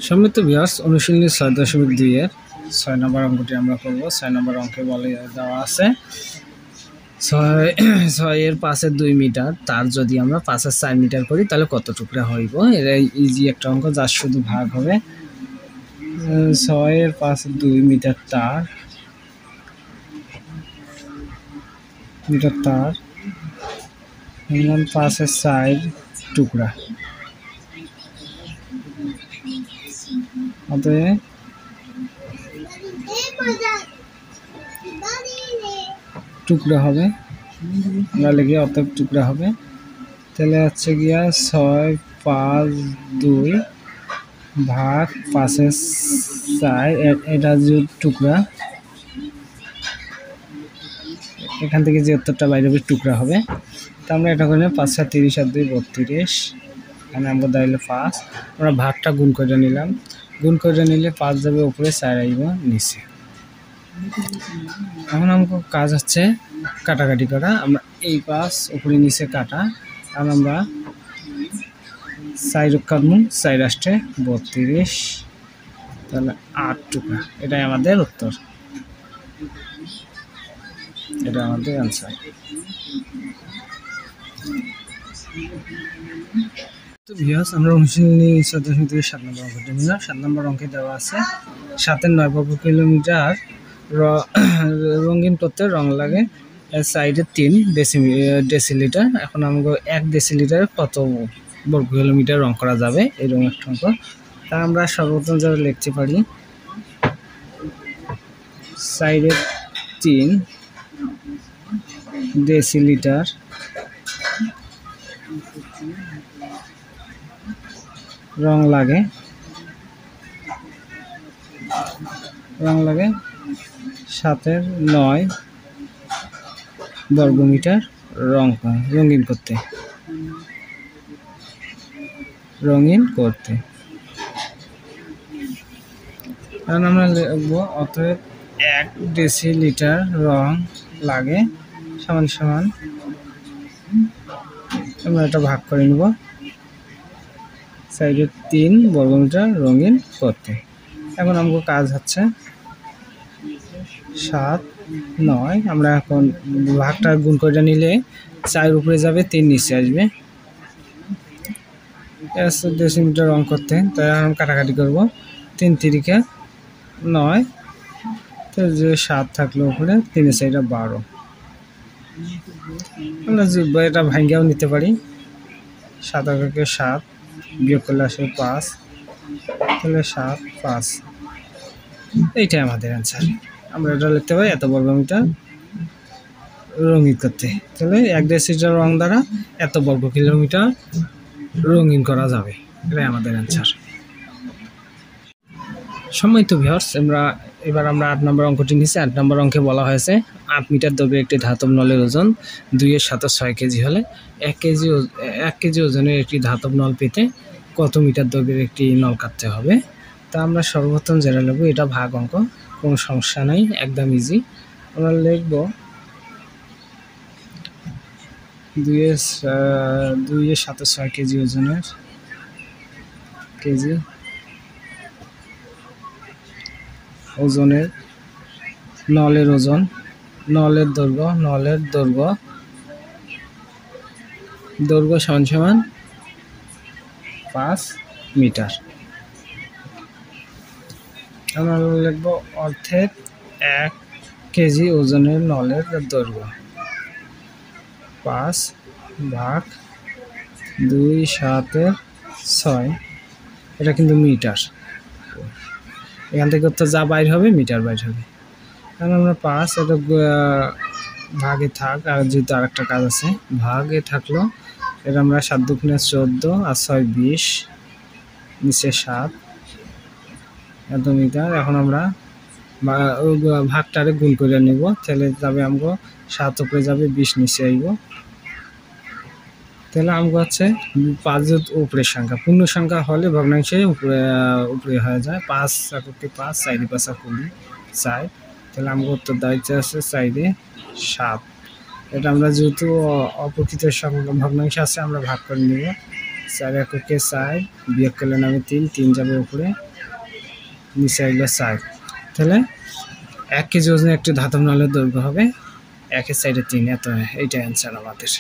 সম্মিলিত ভিউয়ার্স অনুশীলনী ৬.২ এর ৬ নম্বর অঙ্কটি আমরা করব। ৬ নম্বর অঙ্কে বলে দেওয়া আছে ৬ এর ৫ এর ২ মিটার তার যদি আমরা ৫ এর ৪ মিটার করি তাহলে কত টুকরা হইব। এটা ইজি একটা অঙ্ক, যার শুধু ভাগ হবে। ৬ এর ৫ এর ২ মিটার তার তার ৫ এর ৪ টুকরা, অতএব টুকরা হবে, আমরা লিখি অতএব টুকরা হবে। তাহলে হচ্ছে গিয়া ৬, ৫, ২ ভাগ ৫ এর ৪, এটা যে টুকরা, এখান থেকে যে উত্তরটা বাইরে হবে টুকরা হবে। তা আমরা এটা করলে ৫ আর ৩০ আর ২ ৩২, এখানে আমরা দাঁড়াইলে ৫, আমরা ভাগটা গুণ করে নিলাম। গুণ করে নিলে ৫ যাবে উপরে, ৪ আসবে নিচে। এখন আমাদের কাজ হচ্ছে কাটাকাটি করা। আমরা এই ৫ উপরে নিচে কাটা, কারণ আমরা ৪ কাটবো, ৪ আসছে ৩২, তাহলে ৮ টুকরা। এটাই আমাদের উত্তর, এটা আমাদের অ্যান্সার। তো ভিউয়ার্স, আমরা অনুশীলনী ১৪ ৭ নম্বর অঙ্কটি নিলাম। ৭ নম্বর অঙ্কে দেওয়া আছে ৭ এর ৯ বর্গ কিলোমিটার রঙিন করতে রং লাগে সাইডে ৩ ডেসিলিটার। এখন আমাকে ১ ডেসিলিটারে কত বর্গ কিলোমিটার রং করা যাবে, এরকম একটা অঙ্ক। তা আমরা সর্বপ্রথম যারা লিখতে পারি সাইডে ৩ ডেসিলিটার রং লাগে ৭ এর ৯ বর্গমিটার রঙিন করতে। কারণ আমরা লিখবো অতএব ১ ডেসিলিটার রং লাগে সমান সমান, আমরা এটা ভাগ করে নিব সাইডে ৩ বর্গমিটার রঙিন করতে। এখন আমাকে কাজ হচ্ছে ৭, ৯, আমরা এখন ভাগটা গুণ করে নিলে ৪ উপরে যাবে, ৩ নিচে আসবে। ডেসিমিটার রং করতে, তাই আমরা কাটাকাটি করবো। ৩ তিরিকে ৯, তো যে ৭ থাকলো উপরে, ৩ সাইডে ১২। আমরা এটা ভাঙ্গিয়াও নিতে পারি। ৭ থেকে ৭ বিয়োগ করলে আসে ৫, তাহলে ৭, ৫, এইটাই আমাদের অ্যান্সার। আমরা এটা লিখতে পারি এত বর্গমিটার রঙিন করতে, তাহলে ১ ডেসিলিটার রং দ্বারা এত বর্গ কিলোমিটার রঙিন করা যাবে, এটাই আমাদের অ্যান্সার। সম্মানিত ভিউয়ার্স, এবার আমরা ৮ নম্বর অঙ্কটি নিচ্ছি। ৮ নম্বর অঙ্কে বলা হয়েছে ৮ মিটার দৈর্ঘ্যের একটি ধাতব নলের ওজন ২ এর সাথে ৬ কেজি হলে ১ কেজি ওজনের একটি ধাতব নল পেতে কত মিটার দৈর্ঘ্যের একটি নল কাটতে হবে। তা আমরা সর্বপ্রথম যেটা লিখব, এটা ভাগ অঙ্ক, কোনো সমস্যা নাই, একদম ইজি। আমরা লিখব ২ এর সাথে ৬ কেজি ওজনের নলের ওজন, নলের দৈর্ঘ্য সমান সমান ৫ মিটার। আমরা লিখব অর্ধেক ১ কেজি ওজনের নলের দৈর্ঘ্য ৫ ভাগ ২ ৭ ৬, এটা কিন্তু মিটার, এখান থেকে তো যা বাইর হবে মিটার বাইর হবে। কারণ আমরা ৫, এটা ভাগে থাক, আর যেহেতু আর একটা কাজ আছে ভাগে থাকলো, এটা আমরা ৭ দুগুণে ১৪ আর ৬ ২০, নিচে ৭, এত মিটার। এখন আমরা ভাগটারে গুণ করে নিব, তাহলে যাবে আমাকে ৭ উপরে যাবে, ২০ নিচে আইব। তাহলে আমাকে হচ্ছে ৫ উপরের সংখ্যা, পূর্ণ সংখ্যা হলে ভগ্নাংশে উপরে হয়ে যায়। ৫ এককে ৫, ৪ ৫ ২০, ৪, তাহলে আমাকে উত্তর দায়িত্ব আছে ৪ ৭। এটা আমরা যেহেতু অপ্রকৃত ভগ্নাংশ আছে, আমরা ভাগ করে নিব। 4 এককে 4 বিয়োগ করলে নামে 3, 3 যাবে উপরে, নিচে আসবে 4। তাহলে 1 কেজি ওজনের একটি ধাতব নলের দৈর্ঘ্য হবে 1 এর সাইডে 3। এত এইটা অ্যান্সার আমাদের।